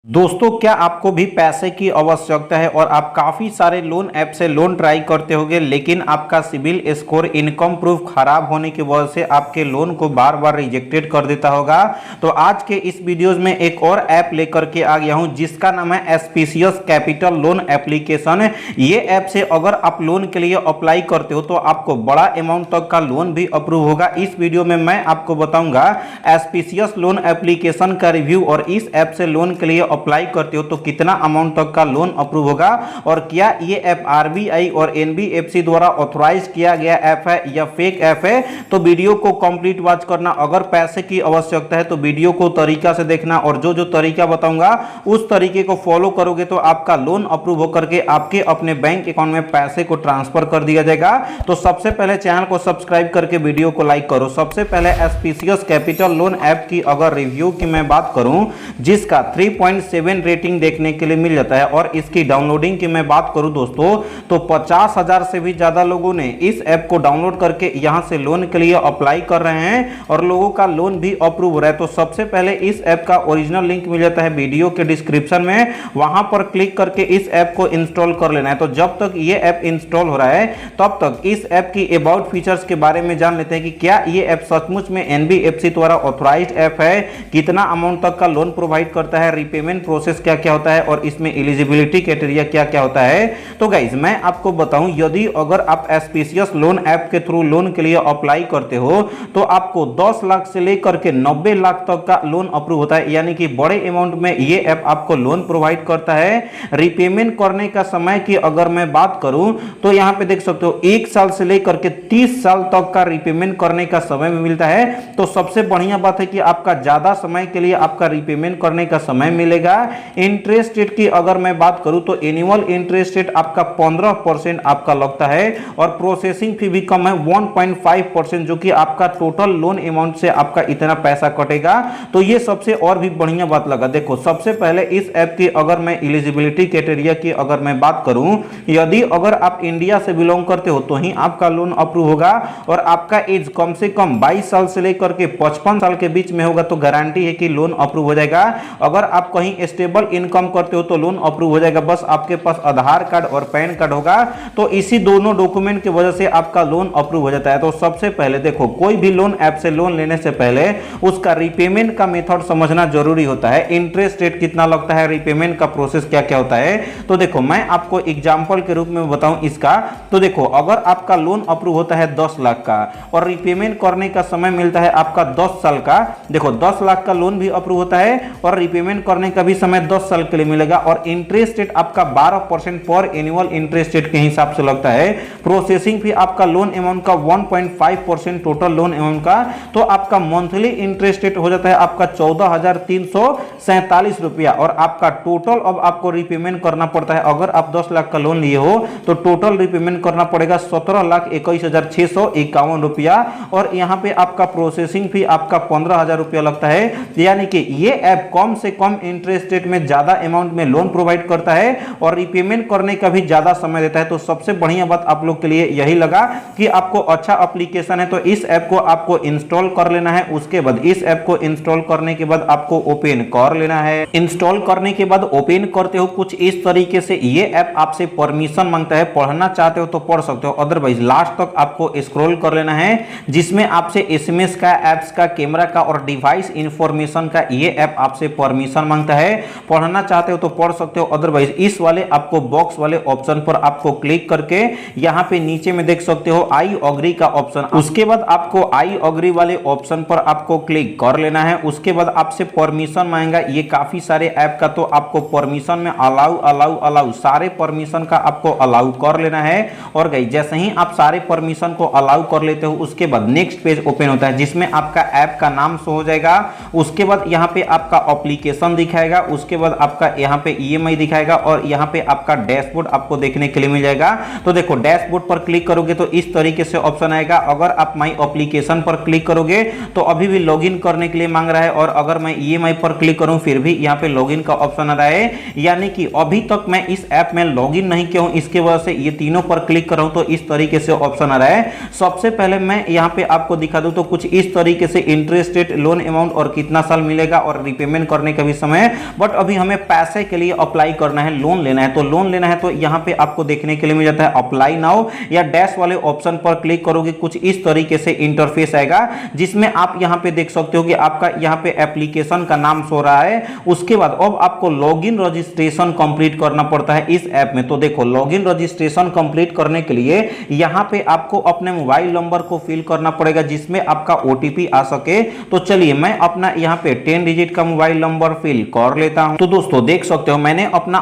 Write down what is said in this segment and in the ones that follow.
दोस्तों, क्या आपको भी पैसे की आवश्यकता है और आप काफ़ी सारे लोन ऐप से लोन ट्राई करते होंगे, लेकिन आपका सिबिल स्कोर इनकम प्रूफ खराब होने की वजह से आपके लोन को बार बार रिजेक्टेड कर देता होगा। तो आज के इस वीडियोस में एक और ऐप लेकर के आ गया हूं जिसका नाम है एसपीसीएस कैपिटल लोन एप्लीकेशन। ये ऐप से अगर आप लोन के लिए अप्लाई करते हो तो आपको बड़ा अमाउंट तक का लोन भी अप्रूव होगा। इस वीडियो में मैं आपको बताऊंगा एसपीसीएस लोन एप्लीकेशन का रिव्यू और इस ऐप से लोन के लिए अप्लाई करते हो तो कितना अमाउंट तक का लोन अप्रूव होगा और क्या ये ऐप आरबीआई और एनबीएफसी द्वारा ऑथराइज किया गया ऐप है या फेक ऐप है। तो वीडियो को कंप्लीट वॉच करना। अगर पैसे की आवश्यकता है तो वीडियो को तरीका से देखना और जो जो तरीका बताऊंगा उस तरीके को फॉलो करोगे तो आपका लोन अप्रूव होकर के आपके अपने बैंक अकाउंट में पैसे को ट्रांसफर कर दिया जाएगा। तो सबसे पहले चैनल को सब्सक्राइब करके वीडियो को लाइक करो। सबसे पहले एसपीसीएस कैपिटल लोन ऐप की अगर रिव्यू की मैं बात करूं जिसका 3.7 रेटिंग देखने के लिए मिल जाता है और इसकी डाउनलोडिंग की मैं बात करूं दोस्तों तो 50,000 से भी ज्यादा लोगों ने इस ऐप को डाउनलोड करके यहां से लोन के लिए अप्लाई कर रहे हैं और लोगों का लोन भी अप्रूव हो रहा है। तो सबसे पहले इस ऐप का ओरिजिनल लिंक मिल जाता है वीडियो के डिस्क्रिप्शन में, वहां पर क्लिक करके इस ऐप को इंस्टॉल कर लेना है। तो जब तक ये ऐप इंस्टॉल हो रहा है तब तक इस ऐप की अबाउट फीचर्स के बारे में जान लेते हैं कि क्या ये ऐप सचमुच में एनबीएफसी द्वारा ऑथराइज्ड ऐप है, कितना अमाउंट तक का लोन प्रोवाइड करता है, रीपेमेंट प्रोसेस क्या क्या होता है और इसमें एलिजिबिलिटी क्राइटेरिया क्या क्या होता है। तो गाइज मैं आपको बताऊं, यदि अगर आप एसपीसीएस लोन ऐप के थ्रू लोन के लिए अप्लाई करते हो तो आपको 10 लाख से लेकर के 90 लाख तक का लोन अप्रूव होता है, यानी कि बड़े अमाउंट में ये ऐप आपको लोन प्रोवाइड करता है। रीपेमेंट करने का समय की अगर मैं बात करूं तो यहां पे देख सकते हो 1 साल से लेकर के 30 साल तक का रीपेमेंट करने का समय मिलता है। तो सबसे बढ़िया बात है कि आपका ज्यादा समय के लिए आपका रीपेमेंट करने का समय मिलेगा। इंटरेस्ट रेट की अगर मैं बात करूं तो एनुअल इंटरेस्ट रेट आपका 15% आपका लगता है और प्रोसेसिंग फी भी कम है 1.5%, जो कि आपका टोटल लोन अमाउंट से आपका इतना पैसा कटेगा। तो ये सबसे और भी बढ़िया बात लगा। देखो सबसे पहले इस ऐप की अगर मैं एलिजिबिलिटी क्राइटेरिया की अगर मैं बात करूं, यदि अगर आप इंडिया से बिलोंग करते हो तो ही आपका लोन अप्रूव होगा और आपका एज कम से कम 22 साल से लेकर के 55 साल के बीच में होगा तो गारंटी है कि लोन अप्रूव हो जाएगा। अगर आप कहीं स्टेबल इनकम करते हो तो लोन अप्रूव हो जाएगा, बस आपके पास आधार कार्ड और पैन कार्ड होगा। तो इसी दोनों डॉक्यूमेंट की वजह से आपका लोन अप्रूव हो जाता है। तो सबसे पहले देखो, कोई भी लोन ऐप से लोन लेने से पहले उसका रीपेमेंट का मेथड समझना जरूरी होता है। इंटरेस्ट रेट कितना लगता है, रीपेमेंट का प्रोसेस क्या क्या होता है। तो देखो मैं आपको एग्जांपल के रूप में बताऊं इसका, तो देखो अगर आपका लोन अप्रूव होता है 10 लाख का और रीपेमेंट करने का समय मिलता है आपका 10 साल का, देखो 10 लाख का लोन भी अप्रूव होता है और रीपेमेंट करने का भी समय 10 साल के लिए मिलेगा और इंटरेस्ट रेट आपका 12% पर एनुअल इंटरेस्ट रेट के हिसाब से लगता है। प्रोसेसिंग फी आपका लोन अमाउंट का 1.5% टोटल लोन अमाउंट का, तो आपका मंथली इंटरेस्ट रेट हो जाता है आपका 14,347 रुपया और आपका टोटल अब आपको रीपेमेंट करना पड़ता है। अगर आप 10 लाख का लोन लिए हो तो टोटल रीपेमेंट करना पड़ेगा 17,21,651 रुपया और यहां पे आपका प्रोसेसिंग फी आपका 15,000 रुपया लगता है। यानी कि ये ऐप कम से कम इंटरेस्ट रेट में ज्यादा अमाउंट में लोन प्रोवाइड करता है और रीपेमेंट करने का भी ज्यादा समय देता है। तो सबसे बढ़िया बात आप लोग के लिए यही लगा कि आपको अच्छा एप्लीकेशन है तो इस ऐप को आपको इंस्टॉल कर लेना है। उसके बाद इस ऐप को इंस्टॉल करने के बाद आपको ओपन कर लेना है। इंस्टॉल करने के बाद ओपन करते हो कुछ इस तरीके से ये ऐप आपसे परमिशन मांगता है। पढ़ना चाहते हो तो पढ़ सकते हो, अदरवाइज लास्ट तक आपको स्क्रॉल कर लेना है जिसमें आपसे एसएमएस का, एप्स का, कैमरा का और डिवाइस इंफॉर्मेशन का ये ऐप आपसे परमिशन मांगता है। पढ़ना चाहते हो तो पढ़ सकते हो, अदरवाइज इस वाले आपको बॉक्स वाले ऑप्शन पर आपको क्लिक करके यहां पे नीचे में देख सकते हो आई अग्री का ऑप्शन, उसके बाद आपको आई अग्री वाले ऑप्शन पर आपको क्लिक कर लेना है। उसके बाद आपसे परमिशन मांगेगा, ये काफी सारे ऐप का, तो आपको परमिशन में अलाउ अलाउ अलाउ सारे परमिशन का आपको अलाउ कर लेना है। और गाइस जैसे ही आप सारे परमिशन को अलाउ कर लेते हो उसके बाद नेक्स्ट पेज ओपन होता है जिसमें आपका ऐप का नाम शो हो जाएगा। उसके बाद यहाँ पे आपका एप्लीकेशन दिखाएगा, उसके बाद आपका यहाँ पे ईएमआई दिखाएगा और यहाँ पे आपका डैशबोर्ड आपको देखने के लिए मिल जाएगा। तो देखो डैशबोर्ड पर क्लिक करोगे तो इस तरीके से ऑप्शन आएगा। अगर आप माई एप्लीकेशन पर क्लिक करोगे तो अभी भी लॉगिन करने के लिए मांग रहा है और अगर मैं ईएमआई पर क्लिक करूं फिर भी यहाँ पे लॉगिन का ऑप्शन आ रहा है, यानी कि अभी तक मैं इस ऐप में लॉगिन नहीं किया हूं, इसके वजह से ये तीनों पर क्लिक कर रहा हूं तो इस तरीके से ऑप्शन आ रहा है। सबसे पहले मैं यहाँ पे आपको दिखा दूं तो कुछ इस तरीके से इंटरेस्ट रेट, लोन अमाउंट और कितना साल मिलेगा और रिपेमेंट करने का भी समय बट अभी हमें पैसे के लिए अप्लाई करना है, लोन लेना है। तो लोन लेना है तो यहाँ पे आपको देखने के लिए मिल जाता है अप्लाई नाउ या डैश वाले ऑप्शन पर क्लिक करोगे, कुछ इस तरीके से इंटरफेस आएगा जिसमें आप यहाँ पे देख सकते हो कि आपका यहाँ पे एप्लीकेशन का नाम सो रहा है। उसके बाद अब आपको लॉगिन रजिस्ट्रेशन कंप्लीट करना पड़ता है इस ऐप में। तो देखो लॉगिन रजिस्ट्रेशन कंप्लीट करने के लिए यहाँ पे आपको अपने मोबाइल नंबर को फिल करना पड़ेगा जिसमें आपका ओटीपी आ सके। तो चलिए मैं अपना यहाँ पे 10 डिजिट का मोबाइल नंबर फिल कर लेता हूं। तो दोस्तों देख सकते हो मैंने अपना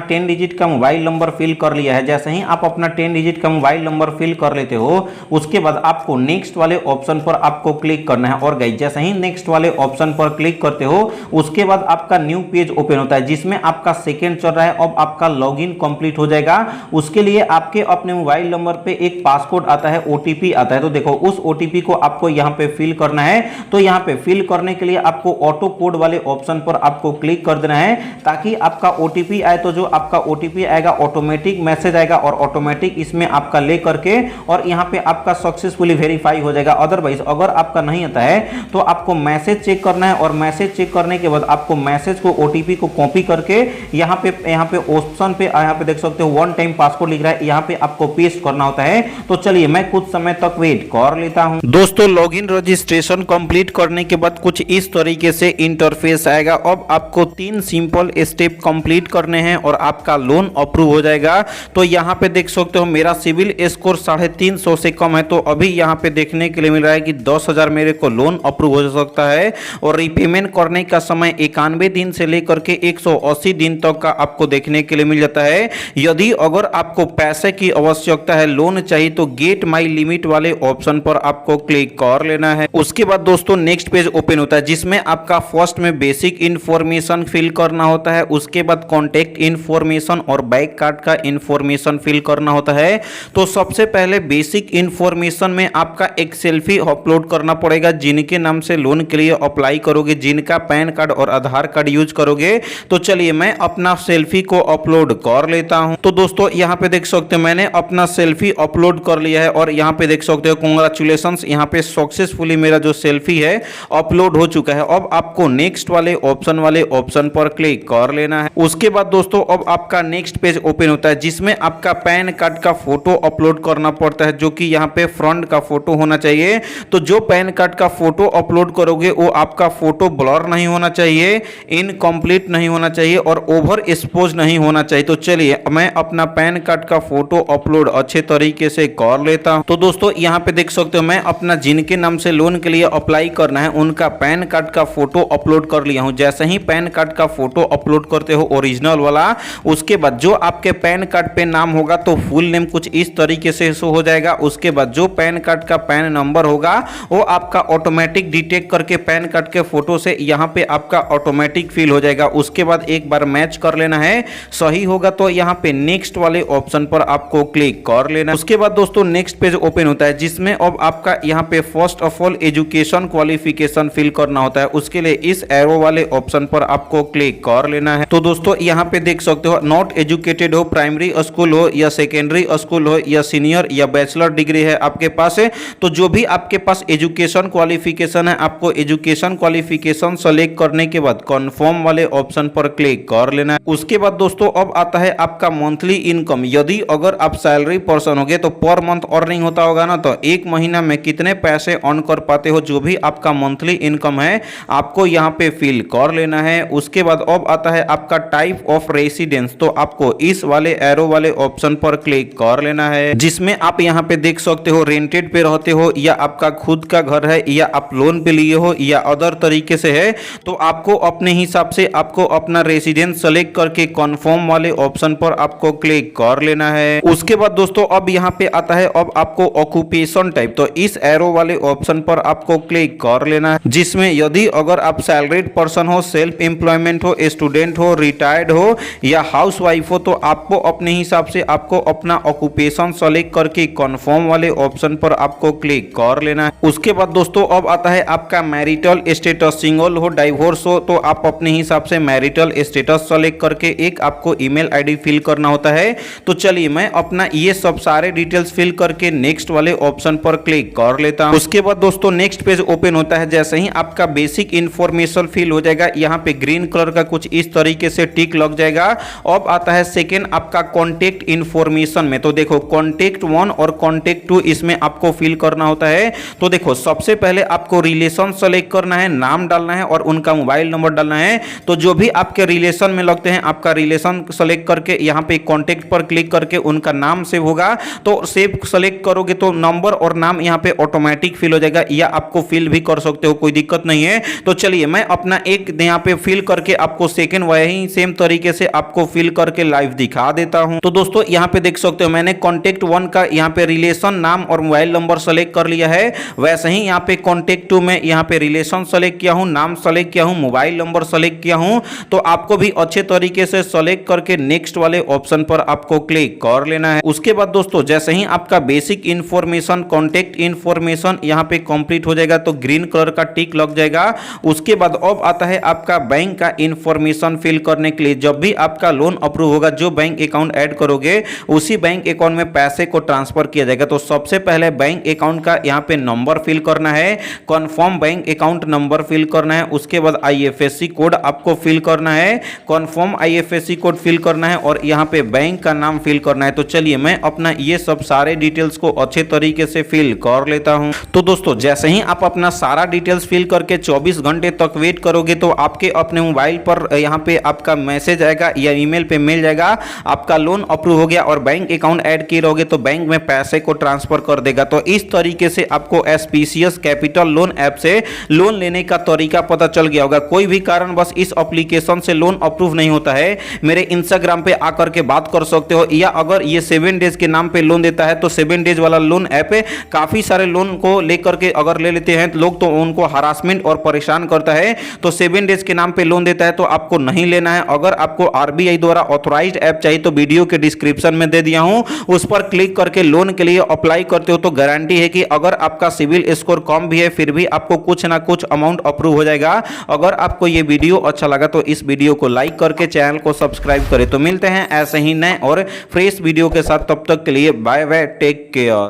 10 डिजिट का मोबाइल नंबर फिल कर लिया है। जैसे ही आप अपना 10 डिजिट का मोबाइल नंबर फिल कर लेते हो उसके बाद आपको नेक्स्ट वाले ऑप्शन पर आपको क्लिक करना है। और गाइस जैसे ही नेक्स्ट वाले ऑप्शन पर क्लिक करते हो उसके बाद आपका न्यू पेज ओपन होता है जिसमें आपका सेकंड चल रहा है। अब आपका लॉगिन कंप्लीट हो जाएगा। उसके लिए आपके अपने मोबाइल नंबर पे एक पासकोड आता है, ओटीपी आता है। तो देखो उस ओटीपी को आपको यहाँ पे फिल करना है। तो यहाँ पे फिल करने के लिए आपको ऑटो कोड वाले ऑप्शन पर आपको क्लिक कर देना है ताकि आपका ओटीपी आए। तो जो आपका ओटीपी आएगा ऑटोमेटिक मैसेज आएगा और ऑटोमेटिक इसमें आपका ले करके और यहाँ पे आपका सक्सेसफुली वेरीफाई हो जाएगा। अदरवाइज अगर आपका नहीं आता है तो आपको मैसेज चेक करना है और मैसेज चेक करने के बाद आपको मैसेज को ओटीपी को कॉपी करके यहाँ पे ऑप्शन पे यहाँ पे देख सकते हो वन टाइम पासवर्ड लिख रहा है, यहाँ पे आपको पेस्ट करना होता है। तो चलिए मैं कुछ समय तक वेट कर लेता हूं। दोस्तों लॉगिन रजिस्ट्रेशन कंप्लीट करने के बाद कुछ इस तरीके से इंटरफेस आएगा। अब आपको 3 सिंपल स्टेप कंप्लीट करने हैं और आपका लोन अप्रूव हो जाएगा। तो यहाँ पे देख सकते हो मेरा सिविल स्कोर 350 से कम है। तो अभी यहाँ पे देखने के लिए मिल रहा है कि 10,000 मेरे को लोन अप्रूव हो सकता है और रिपेमेंट करने का समय 91 दिन से लेकर के 180 दिन तक का आपको देखने के लिए मिल जाता है। यदि अगर आपको पैसे की आवश्यकता है, लोन चाहिए, तो गेट माई लिमिट वाले ऑप्शन पर आपको क्लिक कर लेना है। उसके बाद दोस्तों नेक्स्ट पेज ओपन होता है जिसमें आपका फर्स्ट में बेसिक इंफॉर्मेशन फिल करना होता है। उसके बाद कॉन्टेक्ट इंफॉर्मेशन और बैंक कार्ड का इंफॉर्मेशन फिल करना होता है। तो सबसे पहले बेसिक इंफॉर्मेशन में आपका एक सेल्फी अपलोड करना पड़ेगा जिनके नाम से लोन के लिए अप्लाई करोगे, जिनका पैन कार्ड और आधार कार्ड यूज करोगे। तो चलिए मैं अपना सेल्फी को अपलोड कर लेता हूं। तो दोस्तों यहाँ पे देख सकते हो मैंने अपना सेल्फी अपलोड कर लिया है और यहाँ पे देख सकते हो कांग्रेचुलेशंस, यहाँ पे सक्सेसफुली मेरा जो सेल्फी है अपलोड हो चुका है। अब आपको नेक्स्ट वाले ऑप्शन पर क्लिक कर लेना है। उसके बाद दोस्तों अब आपका नेक्स्ट पेज ओपन होता है जिसमें आपका पैन कार्ड का फोटो अपलोड करना पड़ता है जो कि यहाँ पे फ्रंट का फोटो होना चाहिए। तो जो पैन कार्ड का फोटो अपलोड करोगे वो आपका फोटो ब्लर नहीं होना चाहिए, इनकम्प्लीट नहीं होना चाहिए और ओवर एक्सपोज नहीं होना चाहिए। तो चलिए मैं अपना पैन कार्ड का फोटो अपलोड अच्छे तरीके से कर लेता हूं। तो दोस्तों यहाँ पे देख सकते हो मैं अपना जिनके नाम से लोन के लिए अप्लाई करना है उनका पैन कार्ड का फोटो अपलोड कर लिया हूं। जैसे ही पैन कार्ड का फोटो अपलोड करते हो ओरिजिनल वाला, उसके बाद जो आपके पैन कार्ड पे नाम होगा तो फुल नेम कुछ इस तरीके से शो हो जाएगा। उसके बाद जो पैन कार्ड का पैन नंबर होगा वो आपका ऑटोमेटिक डिटेक्ट करके पैन कार्ड के फोटो से यहाँ पे आपका ऑटोमेटिक फिल हो जाएगा। उसके बाद एक बार मैच कर लेना है, सही होगा तो यहाँ पे नेक्स्ट वाले ऑप्शन पर आपको क्लिक कर लेना। उसके बाद दोस्तों नेक्स्ट पेज ओपन होता है जिसमें अब आपका यहाँ पे first of all education qualification fill करना होता है। उसके लिए इस एरो वाले ऑप्शन पर आपको क्लिक कर लेना है। तो दोस्तों यहाँ पे देख सकते हो नॉट एजुकेटेड हो, प्राइमरी स्कूल हो या सेकेंडरी स्कूल हो या सीनियर या बैचलर डिग्री है आपके पास है, तो जो भी आपके पास एजुकेशन क्वालिफिकेशन है आपको एजुकेशन क्वालिफिकेशन सेलेक्ट करने के बाद कन्फर्म वाले ऑप्शन पर क्लिक कर लेना है। उसके बाद दोस्तों अब आता है आपका मंथली इनकम। यदि अगर आप सैलरी पर्सन होगे तो पर मंथ अर्निंग होता होगा ना, तो एक महीना में कितने पैसे अर्न कर पाते हो, जो भी आपका मंथली इनकम है आपको यहाँ पे फिल कर लेना है। उसके बाद अब आता है आपका टाइप ऑफ रेसिडेंस। तो आपको इस वाले एरो वाले ऑप्शन पर क्लिक कर लेना है जिसमें आप यहाँ पे देख सकते हो रेंटेड पे रहते हो या आपका खुद का घर है या आप लोन पे लिए हो या अदर तरीके से है। तो आपको अपने हिसाब से आपको अपना रेसिडेंस सेलेक्ट करके कन्फर्म वाले ऑप्शन पर आपको क्लिक कर लेना है। उसके बाद दोस्तों अब यहाँ पे आता है अब आपको ऑक्यूपेशन टाइप। तो इस एरो वाले ऑप्शन पर आपको क्लिक कर लेना है जिसमें यदि अगर आप सैलरीड पर्सन हो, सेल्फ एम्प्लॉयमेंट हो, स्टूडेंट हो, रिटायर्ड हो या हाउसवाइफ हो, तो आपको अपने हिसाब से आपको अपना ऑक्यूपेशन सेलेक्ट करके कन्फर्म वाले ऑप्शन पर आपको क्लिक कर लेना है। उसके बाद दोस्तों अब आता है आपका मैरिटल स्टेटस, सिंगल हो, डाइवोर्स हो, तो आप अपने हिसाब से मैरिटल स्टेटस सेलेक्ट करके एक आपको ईमेल आईडी फिल करना होता है। तो चलिए मैं अपना ये सब सारे डिटेल्स फिल करके नेक्स्ट वाले ऑप्शन पर क्लिक कर लेता हूं। उसके बाद दोस्तों नेक्स्ट पेज ओपन होता है। जैसे ही आपका बेसिक इंफॉर्मेशन फिल हो जाएगा, यहाँ पे ग्रीन कलर का कुछ इस तरीके से टिक लग जाएगा। अब आता है सेकेंड आपका कॉन्टेक्ट इन्फॉर्मेशन में। तो देखो कॉन्टेक्ट 1 और कॉन्टेक्ट 2 इसमें आपको फिल करना होता है। तो देखो सबसे पहले आपको रिलेशन सेलेक्ट करना है, नाम डालना है और उनका मोबाइल नंबर डालना है। तो जो भी आपके रिलेशन में लगते हैं आपका रिलेशन सेलेक्ट करके यहाँ पे कॉन्टेक्ट पर क्लिक करके उनका नाम सेव होगा। तो सेव सेलेक्ट करोगे तो नंबर और नाम यहाँ पे ऑटोमेटिक फिल हो जाएगा, या आपको फिल भी कर सकते हो, कोई दिक्कत नहीं है। तो चलिए मैं अपना एक यहाँ पे फिल करके आपको सेकंड वही सेम तरीके से आपको फिल करके लाइव दिखा देता हूं। तो दोस्तों यहाँ पे देख सकते हो मैंने कॉन्टेक्ट 1 का यहाँ पे रिलेशन नाम और मोबाइल नंबर सेलेक्ट कर लिया है। वैसे ही यहाँ पे कॉन्टेक्ट 2 में यहाँ पे रिलेशन सेलेक्ट किया हूं, नाम सेलेक्ट किया हूं, मोबाइल नंबर सेलेक्ट किया हूं। तो आपको भी अच्छे तरीके से सेलेक्ट करके नेक्स्ट वाले ऑप्शन पर आपको क्लिक कर लेना है। उसके बाद दोस्तों जैसे ही आपका बेसिक इंफॉर्मेशन कॉन्टेक्ट इंफॉर्मेशन यहाँ पे कंप्लीट हो जाएगा तो ग्रीन कलर का टिक लग जाएगा। उसके बाद अब आता है आपका बैंक का इंफॉर्मेशन फिल करने के लिए। जब भी आपका लोन अप्रूव होगा, जो बैंक अकाउंट ऐड करोगे उसी बैंक अकाउंट में पैसे को ट्रांसफर किया जाएगा। तो सबसे पहले बैंक अकाउंट का यहाँ पे नंबर फिल करना है, confirm bank account number fill करना है। उसके बाद आईएफएससी कोड आपको फिल करना है, कंफर्म आईएफएससी कोड फिल करना है और यहाँ पे बैंक का नाम फिल करना है। तो चलिए मैं अपना ये सब सारे डिटेल्स को अच्छे तरीके से फिल कर लेता हूं। तो दोस्तों जैसे ही आप अपना सारा डिटेल्स फिल करके 24 घंटे तक वेट करोगे तो आपके अपने मोबाइल पर यहाँ पे आपका मैसेज आएगा या ईमेल पे मिल जाएगा, आपका लोन अप्रूव हो गया और बैंक अकाउंट ऐड किए रहोगे तो बैंक में पैसे को ट्रांसफर कर देगा। तो इस तरीके से आपको एसपीसीएस कैपिटल लोन ऐप से लोन लेने का तरीका पता चल गया होगा। कोई भी कारण बस इस एप्लीकेशन से लोन अप्रूव नहीं होता है, मेरे इंस्टाग्राम पे आकर के बात कर सकते हो, या अगर ये 7 डेज के नाम पे लोन देता है तो 7 डेज वाला लोन ऐप है। काफी सारे लोन को लेकर के अगर ले लेते हैं लोग तो उनको हरासमेंट और परेशान करता है। तो 7 डेज के नाम पे लोन देता है तो आपको नहीं लेना है। अगर आपको आरबीआई द्वारा ऑथराइज्ड ऐप चाहिए तो वीडियो के डिस्क्रिप्शन में दे दिया हूं, उस पर क्लिक करके लोन के लिए अप्लाई करते हो तो गारंटी है कि अगर आपका सिविल स्कोर कम भी है फिर भी आपको कुछ ना कुछ अमाउंट अप्रूव हो जाएगा। अगर आपको ये वीडियो अच्छा लगा तो इस वीडियो को लाइक करके चैनल को सब्सक्राइब करें। तो मिलते हैं ऐसे ही नए और फ्रेश वीडियो के साथ, तब तक के लिए बाय बाय, टेक केयर।